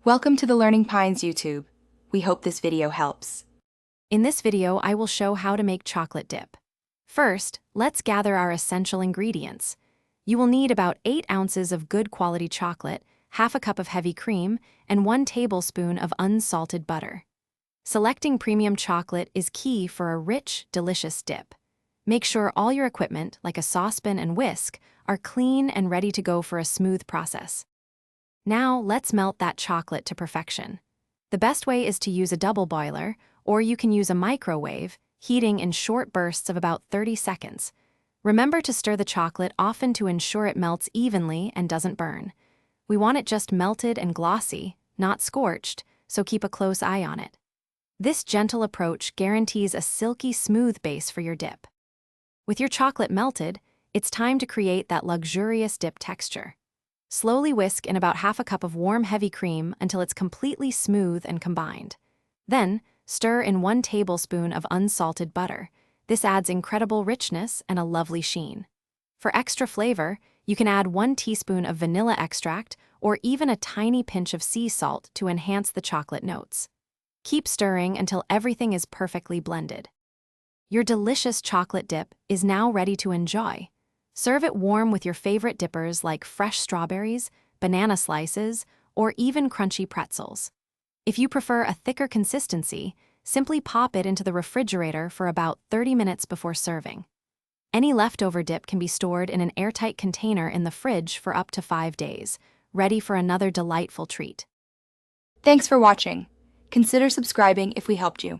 Welcome to the Learning Pines YouTube. We hope this video helps. In this video, I will show how to make chocolate dip. First, let's gather our essential ingredients. You will need about 8 ounces of good quality chocolate, half a cup of heavy cream, and 1 tablespoon of unsalted butter. Selecting premium chocolate is key for a rich, delicious dip. Make sure all your equipment, like a saucepan and whisk, are clean and ready to go for a smooth process. Now, let's melt that chocolate to perfection. The best way is to use a double boiler, or you can use a microwave, heating in short bursts of about 30 seconds. Remember to stir the chocolate often to ensure it melts evenly and doesn't burn. We want it just melted and glossy, not scorched, so keep a close eye on it. This gentle approach guarantees a silky smooth base for your dip. With your chocolate melted, it's time to create that luxurious dip texture. Slowly whisk in about half a cup of warm heavy cream until it's completely smooth and combined. Then, stir in 1 tablespoon of unsalted butter. This adds incredible richness and a lovely sheen. For extra flavor, you can add 1 teaspoon of vanilla extract or even a tiny pinch of sea salt to enhance the chocolate notes. Keep stirring until everything is perfectly blended. Your delicious chocolate dip is now ready to enjoy. Serve it warm with your favorite dippers like fresh strawberries, banana slices, or even crunchy pretzels. If you prefer a thicker consistency, simply pop it into the refrigerator for about 30 minutes before serving. Any leftover dip can be stored in an airtight container in the fridge for up to 5 days, ready for another delightful treat. Thanks for watching. Consider subscribing if we helped you.